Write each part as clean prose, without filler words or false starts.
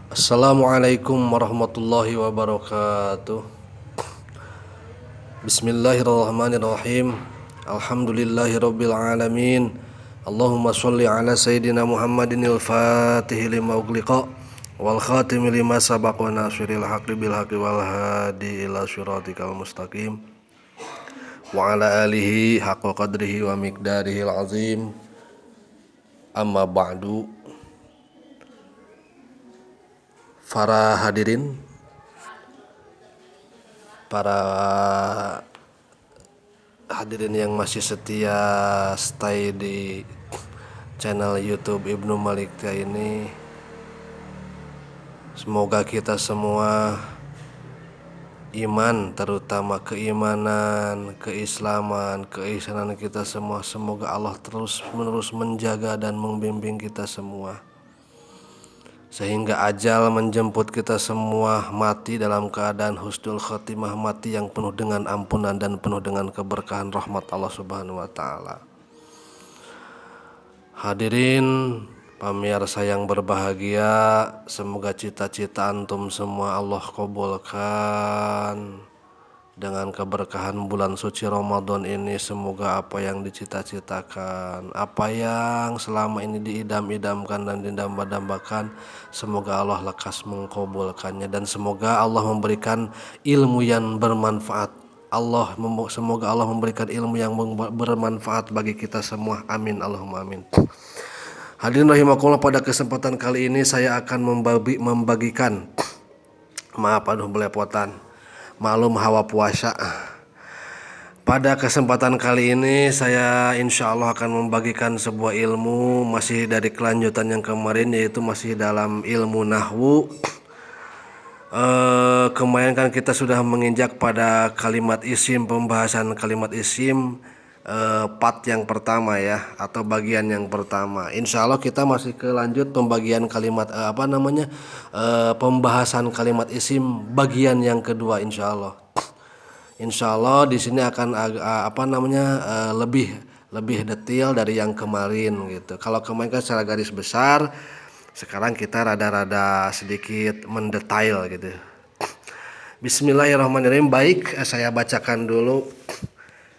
Assalamualaikum warahmatullahi wabarakatuh. Bismillahirrahmanirrahim. Alhamdulillahirabbil alamin. Allahumma shalli ala sayyidina Muhammadinil Fatih lima ughliqa wal khatimi lima sabaqa wa nasiril haqqi bil haqqi wal hadi ila siratikal mustaqim wa ala alihi haqqa qadrihi wa miqdarihil azim. Amma ba'du. Para hadirin, para hadirin yang masih setia stay di channel YouTube Ibnu Malik ini, semoga kita semua iman, terutama keimanan, keislaman, keisanan kita semua, semoga Allah terus menerus menjaga dan membimbing kita semua, sehingga ajal menjemput kita semua mati dalam keadaan husnul khotimah, mati yang penuh dengan ampunan dan penuh dengan keberkahan rahmat Allah Subhanahu wa taala. Hadirin pemirsa yang berbahagia, semoga cita-cita antum semua Allah kabulkan dengan keberkahan bulan suci Ramadan ini. Semoga apa yang dicita-citakan, apa yang selama ini diidam-idamkan dan didamba-dambakan, semoga Allah lekas mengkabulkannya, dan semoga Allah memberikan ilmu yang bermanfaat. Semoga Allah memberikan ilmu yang bermanfaat bagi kita semua. Amin Allahumma amin. Hadirin rahimakumullah, pada kesempatan kali ini saya akan membagikan belepotan. Maklum hawa puasa. Pada kesempatan kali ini saya insya Allah akan membagikan sebuah ilmu masih dari kelanjutan yang kemarin, yaitu masih dalam ilmu nahwu. Kemarin kan kita sudah menginjak pada kalimat isim, pembahasan kalimat isim part yang pertama ya, atau bagian yang pertama. Insya Allah kita masih kelanjut pembagian kalimat pembahasan kalimat isim bagian yang kedua insya Allah. Insya Allah di sini akan lebih detail dari yang kemarin gitu. Kalau kemarin kan secara garis besar, sekarang kita rada-rada sedikit mendetail gitu. Bismillahirrahmanirrahim. Baik, saya bacakan dulu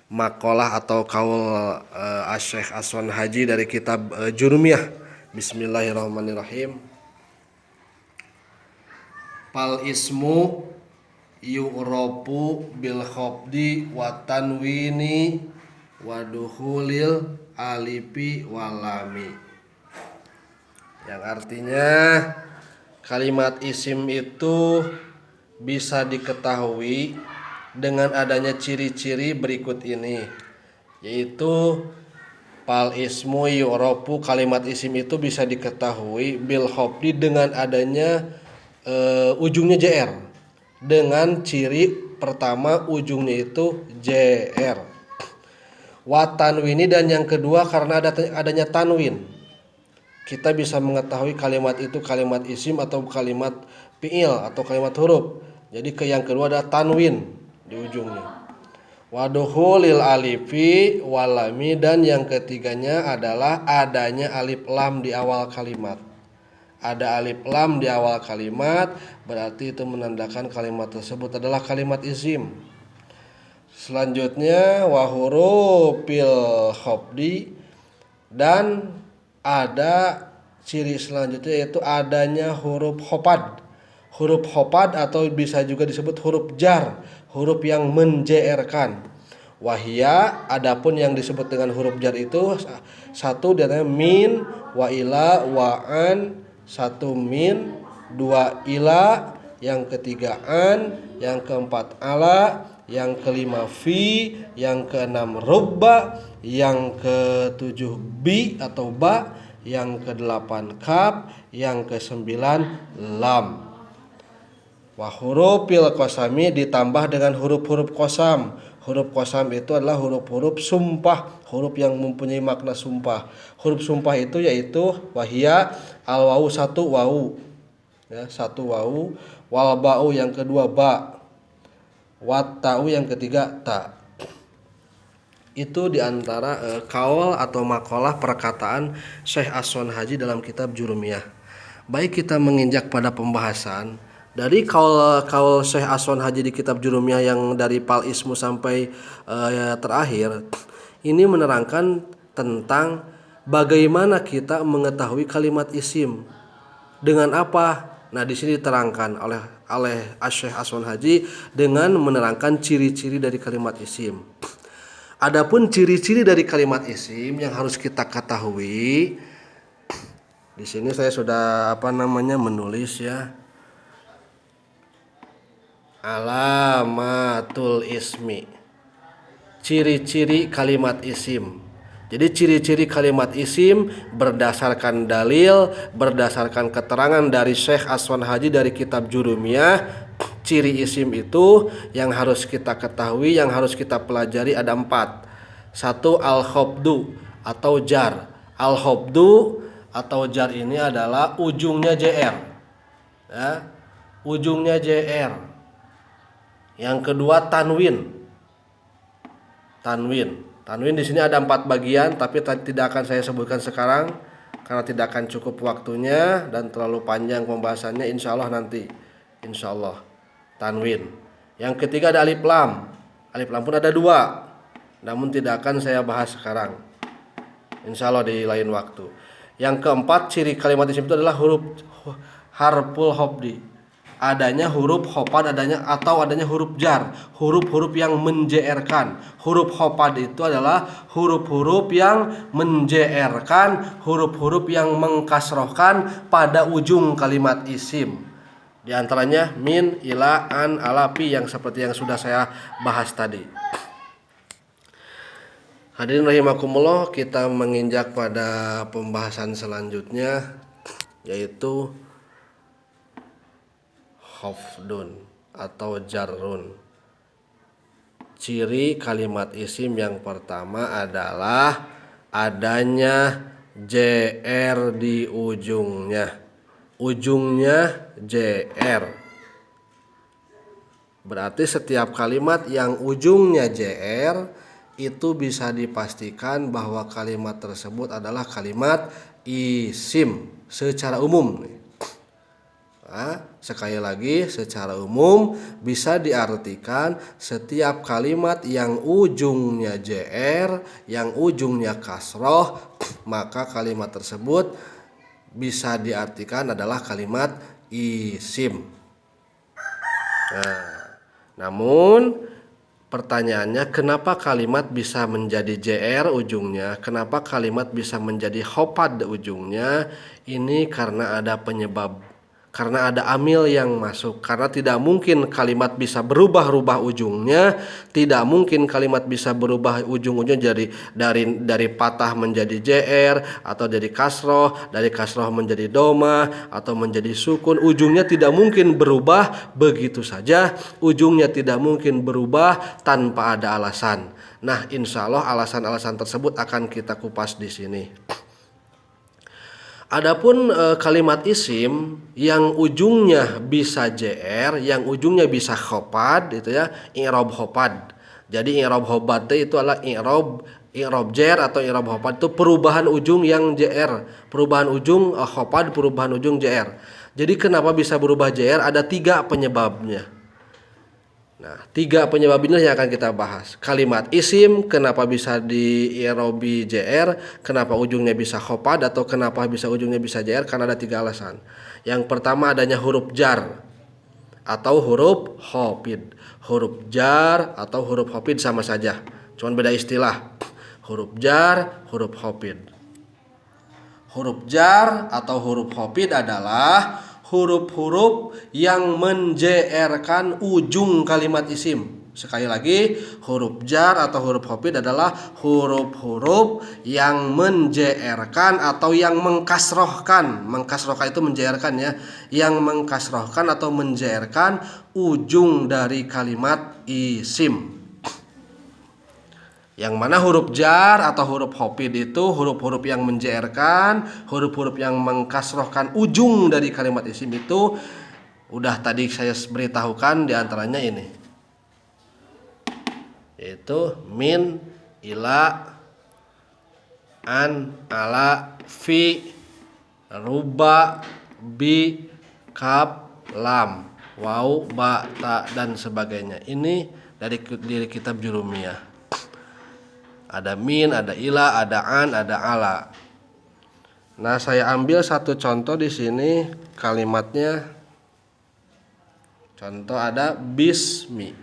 makalah atau kaul Syekh Aswan Haji dari kitab Jurumiyah. Bismillahirrahmanirrahim. Pal ismu yu'rafu bil khafdi wa tanwini wa dukhulil alifi walami. Yang artinya kalimat isim itu bisa diketahui dengan adanya ciri-ciri berikut ini, yaitu pal ismu yu'rafu, kalimat isim itu bisa diketahui bil khafdi dengan adanya ujungnya JR, dengan ciri pertama ujungnya itu JR. Wa tanwini, dan yang kedua karena adanya tanwin kita bisa mengetahui kalimat itu kalimat isim atau kalimat fi'il atau kalimat huruf. Jadi yang kedua ada tanwin di ujungnya. Waduhulil alifi walami, dan yang ketiganya adalah adanya alif lam di awal kalimat. Ada alif lam di awal kalimat, berarti itu menandakan kalimat tersebut adalah kalimat isim. Selanjutnya wahurufil khafdi, dan ada ciri selanjutnya yaitu adanya huruf khofad. Huruf khofad atau bisa juga disebut huruf jar, huruf yang menjerkan. Wahia, adapun yang disebut dengan huruf jar itu satu diantaranya min, wa ila, wa an. Satu min, dua ila, yang ketiga an, yang keempat ala, yang kelima fi, yang keenam rubba, yang ketujuh bi atau ba, yang kedelapan kaf, yang kesembilan lam. Wa hurufil qasami, ditambah dengan huruf-huruf qasam. Huruf qasam itu adalah huruf-huruf sumpah, huruf yang mempunyai makna sumpah. Huruf sumpah itu yaitu wahia al wawu, satu wawu ya, satu wawu, wal ba'u yang kedua ba, wat ta'u yang ketiga ta. Itu diantara kaul atau makalah perkataan Syekh Aswan Haji dalam kitab Jurumiyah. Baik, kita menginjak pada pembahasan dari kaul Syekh Aswan Haji di kitab Jurumiyah yang dari Pal Ismu sampai terakhir. Ini menerangkan tentang bagaimana kita mengetahui kalimat isim dengan apa. Nah, di sini diterangkan oleh Syekh Aswan Haji dengan menerangkan ciri-ciri dari kalimat isim. Adapun ciri-ciri dari kalimat isim yang harus kita ketahui, di sini saya sudah menulis ya. Alamatul ismi. Ciri-ciri kalimat isim. Jadi ciri-ciri kalimat isim berdasarkan dalil, berdasarkan keterangan dari Syekh Aswan Haji dari kitab Jurumiyah. Ciri isim itu yang harus kita ketahui, yang harus kita pelajari ada 4. 1, al-khobdu atau jar. Al-khobdu atau jar ini adalah ujungnya JR ya, ujungnya JR. Yang kedua tanwin di sini ada 4 bagian, tapi tidak akan saya sebutkan sekarang karena tidak akan cukup waktunya dan terlalu panjang pembahasannya. Insya Allah nanti, insya Allah tanwin. Yang ketiga ada alif lam pun ada 2, namun tidak akan saya bahas sekarang, insya Allah di lain waktu. Yang keempat, ciri kalimat isim itu adalah harful hobdi, adanya huruf hopad adanya huruf jar, huruf-huruf yang menjerkan. Huruf hopad itu adalah huruf-huruf yang menjerkan, huruf-huruf yang mengkasrohkan pada ujung kalimat isim. Di antaranya min, ila, an, ala, pi yang seperti yang sudah saya bahas tadi. Hadirin rahimakumullah, kita menginjak pada pembahasan selanjutnya, yaitu khafdun atau jarrun. Ciri kalimat isim yang pertama adalah adanya JR di ujungnya. Ujungnya JR. Berarti setiap kalimat yang ujungnya JR itu bisa dipastikan bahwa kalimat tersebut adalah kalimat isim secara umum. Nah, sekali lagi, secara umum bisa diartikan setiap kalimat yang ujungnya JR, yang ujungnya kasroh, maka kalimat tersebut bisa diartikan adalah kalimat isim. Nah, namun pertanyaannya, kenapa kalimat bisa menjadi JR ujungnya? Kenapa kalimat bisa menjadi hopad ujungnya? Ini karena ada penyebab, karena ada amil yang masuk. Karena tidak mungkin kalimat bisa berubah-ubah ujungnya, tidak mungkin kalimat bisa berubah ujung-ujungnya dari patah menjadi JR atau dari kasroh menjadi doma atau menjadi sukun. Ujungnya tidak mungkin berubah begitu saja. Ujungnya tidak mungkin berubah tanpa ada alasan. Nah, insya Allah alasan-alasan tersebut akan kita kupas di sini. Adapun kalimat isim yang ujungnya bisa JR, yang ujungnya bisa khopad, itu ya, i'rab khopad. Jadi i'rab khopad itu adalah i'rab jar atau i'rab khopad itu perubahan ujung yang JR, perubahan ujung khopad, perubahan ujung JR. Jadi kenapa bisa berubah JR? Ada 3 penyebabnya. Nah, 3 penyebab ini yang akan kita bahas. Kalimat isim, kenapa bisa di i'robi JR, kenapa ujungnya bisa khopad, atau kenapa bisa ujungnya bisa JR, karena ada 3 alasan. Yang pertama adanya huruf jar atau huruf khofid. Huruf jar atau huruf khofid sama saja, cuman beda istilah. Huruf jar, huruf khofid. Huruf jar atau huruf khofid adalah huruf-huruf yang menjerkan ujung kalimat isim. Sekali lagi, huruf jar atau huruf khofid adalah huruf-huruf yang menjerkan atau yang mengkasrohkan. Mengkasrohkan itu menjerkan ya. Yang mengkasrohkan atau menjerkan ujung dari kalimat isim. Yang mana huruf jar atau huruf khofid itu huruf-huruf yang menjerkan, huruf-huruf yang mengkasrohkan ujung dari kalimat isim itu udah tadi saya beritahukan, diantaranya ini, yaitu min, ila, an, ala, fi, ruba, bi, kaf, lam, waw, ba, ta, dan sebagainya. Ini dari kitab Jurumiyah. Ada min, ada ila, ada an, ada ala. Nah, saya ambil satu contoh di sini kalimatnya. Contoh ada bismi.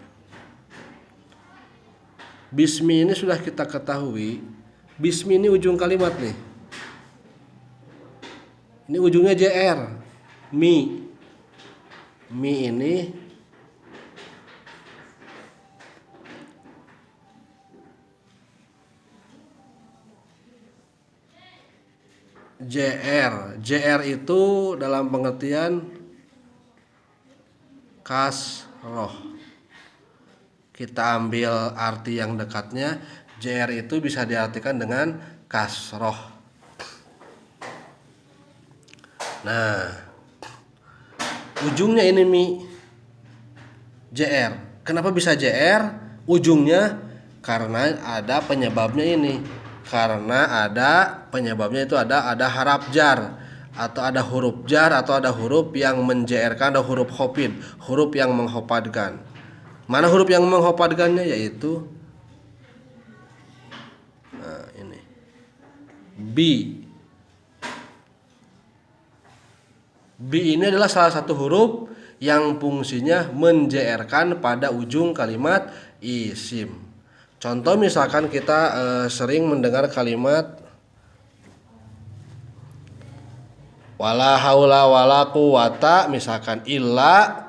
Bismi ini sudah kita ketahui. Bismi ini ujung kalimat nih. Ini ujungnya JR. Mi. Mi ini JR. JR itu dalam pengertian kasroh. Kita ambil arti yang dekatnya. JR itu bisa diartikan dengan kasroh. Nah, ujungnya ini mi, JR. Kenapa bisa JR? Ujungnya karena ada penyebabnya ini. Karena ada penyebabnya itu ada haraf jar, atau ada huruf jar, atau ada huruf yang menjerkan, ada huruf khofid, huruf yang menghopadkan. Mana huruf yang menghopadkannya? Yaitu ini bi. Bi ini adalah salah satu huruf yang fungsinya menjerkan pada ujung kalimat isim. Contoh misalkan kita sering mendengar kalimat wala haula wala quwata, misalkan illa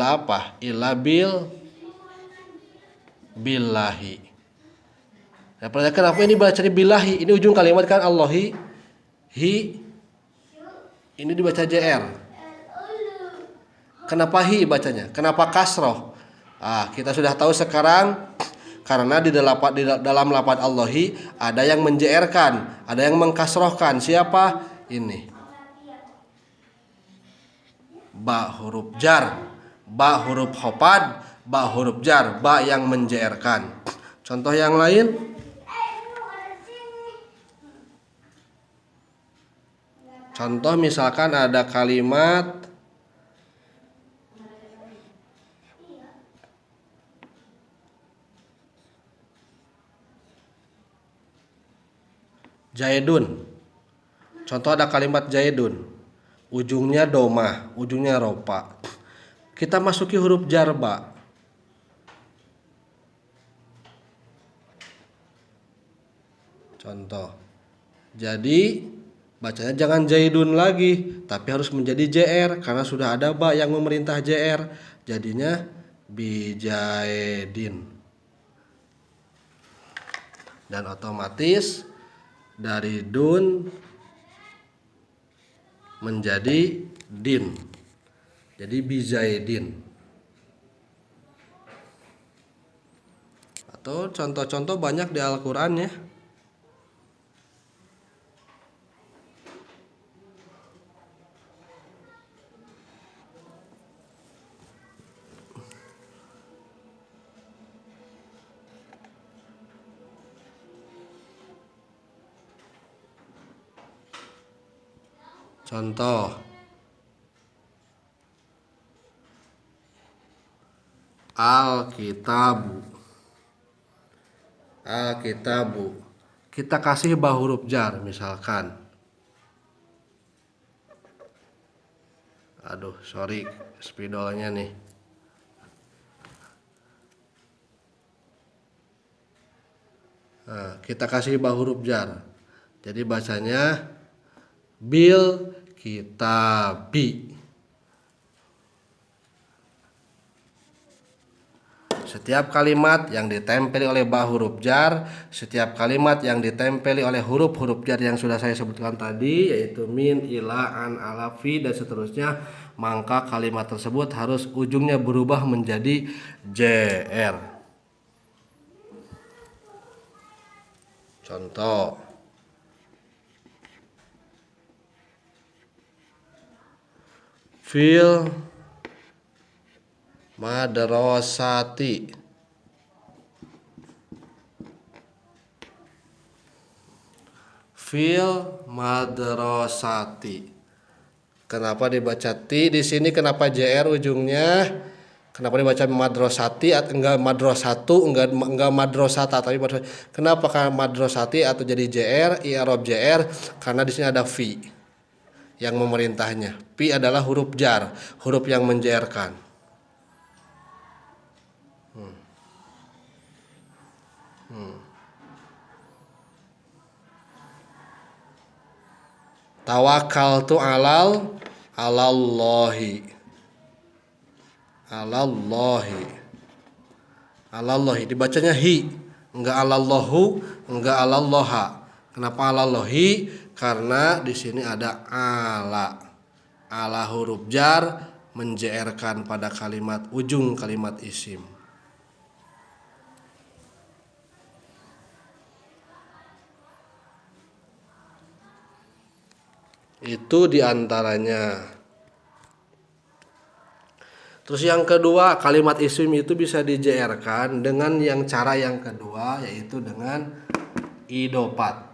apa? Illa billahi. Nah, pertanyakan kenapa ini baca di billahi? Ini ujung kalimat kan Allahi. Ini dibaca JR. Kenapa hi bacanya? Kenapa kasroh? Kita sudah tahu sekarang, karena di dalam lafaz Allahi ada yang menjerkan, ada yang mengkasrohkan. Siapa? Ini ba huruf jar, ba huruf khofad, ba huruf jar, ba yang menjerkan. Contoh yang lain, contoh misalkan ada kalimat Jaidun. Contoh ada kalimat Jaidun. Ujungnya domah, ujungnya ropa. Kita masuki huruf jar ba. Contoh. Jadi bacanya jangan Jaidun lagi, tapi harus menjadi JR karena sudah ada ba yang memerintah JR. Jadinya bijaidin. Dan otomatis dari dun menjadi din. Jadi bijaidin. Atau contoh-contoh banyak di Al-Qur'an ya. Contoh Alkitabu. Alkitabu. Kita kasih ba huruf jar misalkan. Aduh, sorry spidolnya nih. Nah, kita kasih ba huruf jar. Jadi bacanya bil kitabi. Setiap kalimat yang ditempeli oleh ba huruf jar, setiap kalimat yang ditempeli oleh huruf-huruf jar yang sudah saya sebutkan tadi, yaitu min, ila, an, ala, fi, dan seterusnya, maka kalimat tersebut harus ujungnya berubah menjadi JR. Contoh fil madrasati. Fil madrasati. Kenapa dibaca ti di sini? Kenapa JR ujungnya? Kenapa dibaca madrosati atau enggak madrosatu, enggak madrosata tapi kenapa kan madrosati atau jadi JR, i'rab JR? Karena di sini ada fi yang memerintahnya. Fi adalah huruf jar, huruf yang menjerkan. Tawakkaltu alallahi. Alallahi dibacanya hi, enggak alallahu, enggak alallaha. Kenapa alallahi? Karena di sini ada ala. Ala huruf jar menjerkan pada kalimat ujung kalimat isim. Itu diantaranya. Terus yang kedua, kalimat isim itu bisa di-JR-kan dengan yang cara yang kedua, yaitu dengan idopat.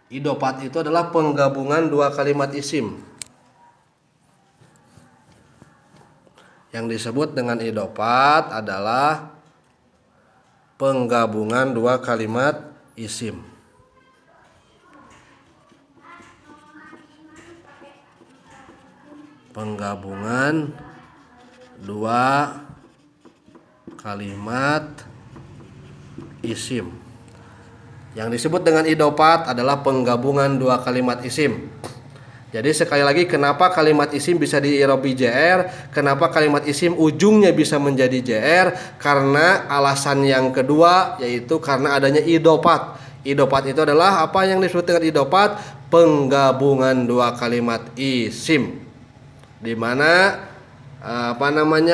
Idopat itu adalah penggabungan dua kalimat isim. Yang disebut dengan idopat adalah penggabungan dua kalimat isim. Penggabungan dua kalimat isim. Yang disebut dengan idopat adalah penggabungan dua kalimat isim. Jadi sekali lagi, kenapa kalimat isim bisa di-i'rabi JR? Kenapa kalimat isim ujungnya bisa menjadi JR? Karena alasan yang kedua, yaitu karena adanya idopat. Idopat itu adalah apa yang disebut dengan idopat? Penggabungan dua kalimat isim. Di mana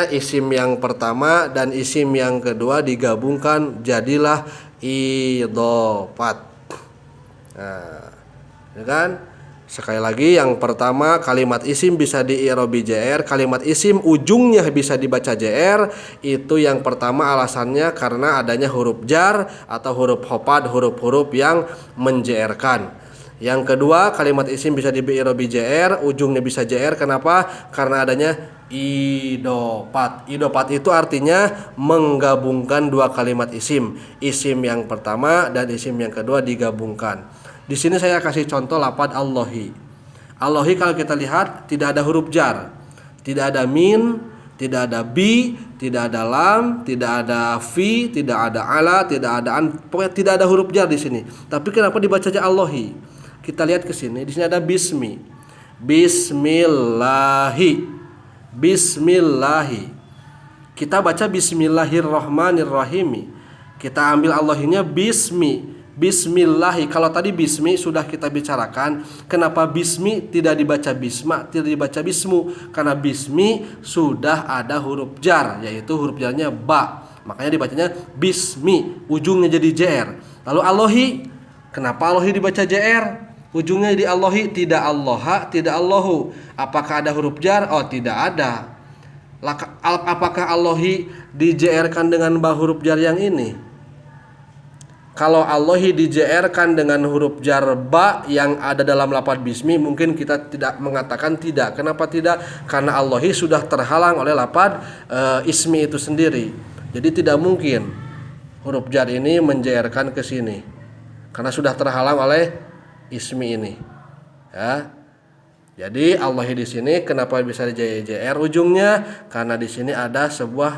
isim yang pertama dan isim yang kedua digabungkan jadilah idopat. Nah, ya kan? Sekali lagi, yang pertama kalimat isim bisa di-i'rabi JR, kalimat isim ujungnya bisa dibaca JR. Itu yang pertama alasannya karena adanya huruf jar atau huruf khofad, huruf-huruf yang menjrkan. Yang kedua, kalimat isim bisa di-i'rabi JR, ujungnya bisa JR. Kenapa? Karena adanya idopat. Idopat itu artinya menggabungkan dua kalimat isim. Isim yang pertama dan isim yang kedua digabungkan. Di sini saya kasih contoh lafaz Allahi. Allahi kalau kita lihat tidak ada huruf jar, tidak ada min, tidak ada bi, tidak ada lam, tidak ada fi, tidak ada ala, tidak ada an, pokoknya tidak ada huruf jar di sini. Tapi kenapa dibacanya Allahi? Kita lihat ke sini. Di sini ada bismi. Bismillahi. Bismillahi. Kita baca bismillahirrahmanirrahim. Kita ambil Allahinya bismi. Bismillahi. Kalau tadi bismi sudah kita bicarakan, kenapa bismi tidak dibaca bisma, tidak dibaca bismu? Karena bismi sudah ada huruf jar, yaitu huruf jarnya ba. Makanya dibacanya bismi, ujungnya jadi JR. Lalu Allahi, kenapa Allahi dibaca JR? Ujungnya di Allahi, tidak Allaha, tidak Allahu. Apakah ada huruf jar? Oh, tidak ada. Apakah Allahi di-JR-kan dengan huruf jar yang ini? Kalau Allahi di-JR-kan dengan huruf jar ba yang ada dalam lafaz bismi, mungkin kita tidak mengatakan tidak. Kenapa tidak? Karena Allahi sudah terhalang oleh lafaz ismi itu sendiri. Jadi tidak mungkin huruf jar ini menJR-kan ke sini. Karena sudah terhalang oleh ismi ini. Ya. Jadi Allahi di sini kenapa bisa di-JR ujungnya? Karena di sini ada sebuah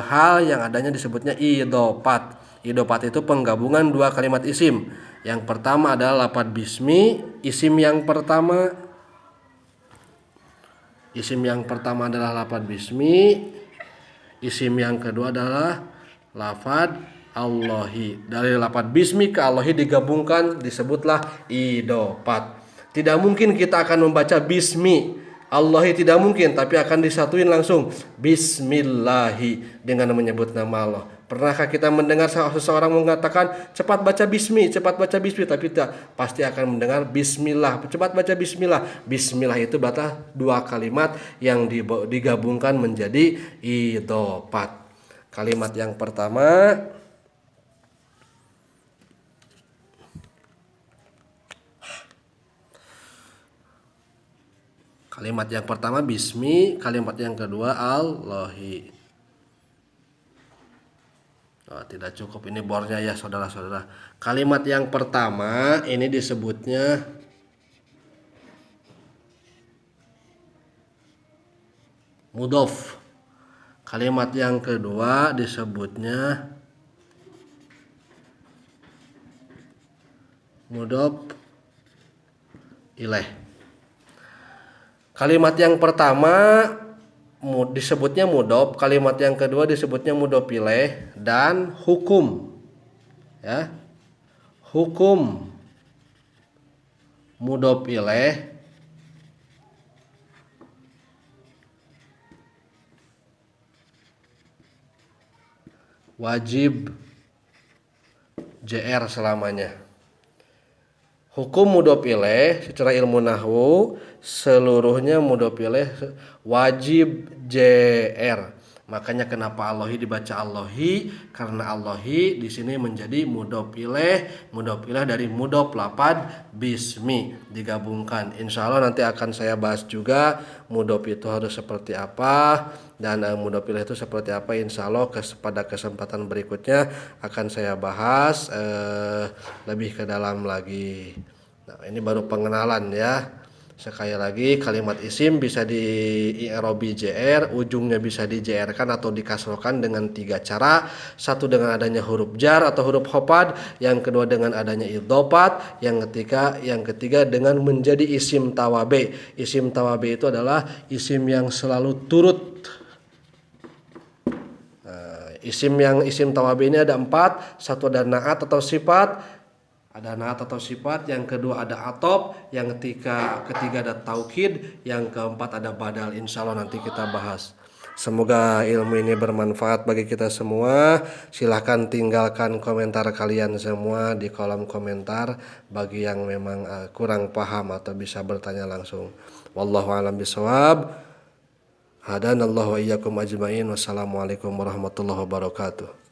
hal yang adanya disebutnya idopat. Idopat itu penggabungan dua kalimat isim. Yang pertama adalah lafaz bismi, isim yang pertama adalah lafaz bismi, isim yang kedua adalah lafaz Allahi. Dari lafaz bismi ke Allahi digabungkan disebutlah idopat. Tidak mungkin kita akan membaca bismi Allahi, tidak mungkin, tapi akan disatuin langsung bismillahi dengan menyebut nama Allah. Pernahkah kita mendengar seseorang mengatakan cepat baca bismi, tapi tidak, pasti akan mendengar bismillah, cepat baca bismillah. Bismillah itu berarti dua kalimat yang digabungkan menjadi idopat. Kalimat yang pertama Kalimat yang pertama bismi, kalimat yang kedua Allahi. Oh, tidak cukup ini bornya ya saudara-saudara. Kalimat yang pertama ini disebutnya mudhof. Kalimat yang kedua disebutnya mudhof ilaih. Kalimat yang pertama disebutnya mudhof, kalimat yang kedua disebutnya mudhof ilaih, dan hukum ya. Hukum mudhof ilaih wajib JR selamanya. Hukum mudhof ilaih secara ilmu nahwu seluruhnya mudhof ilaih wajib JR. Makanya kenapa Allahi dibaca Allahi? Karena Allahi di sini menjadi mudhof ilaih dari mudhof lapad bismi digabungkan. Insya Allah nanti akan saya bahas juga mudhof itu harus seperti apa dan mudhof ilaih itu seperti apa. Insya Allah pada kesempatan berikutnya akan saya bahas lebih ke dalam lagi. Nah, ini baru pengenalan ya. Sekali lagi kalimat isim bisa di i'robi JR, ujungnya bisa di JR-kan atau dikasrokan dengan 3 cara. Satu dengan adanya huruf jar atau huruf khofad, yang kedua dengan adanya idhofat, yang ketiga dengan menjadi isim tawabe. Isim tawabe itu adalah isim yang selalu turut. Isim tawabe ini ada 4. Satu ada naat atau sifat, yang kedua ada atop, yang ketiga ada taukid, yang keempat ada badal. Insya Allah nanti kita bahas. Semoga ilmu ini bermanfaat bagi kita semua. Silahkan tinggalkan komentar kalian semua di kolom komentar bagi yang memang kurang paham atau bisa bertanya langsung. Wallahu a'lam bishawab. Hadanallahu wa iyyakum ajmain. Wassalamualaikum warahmatullahi wabarakatuh.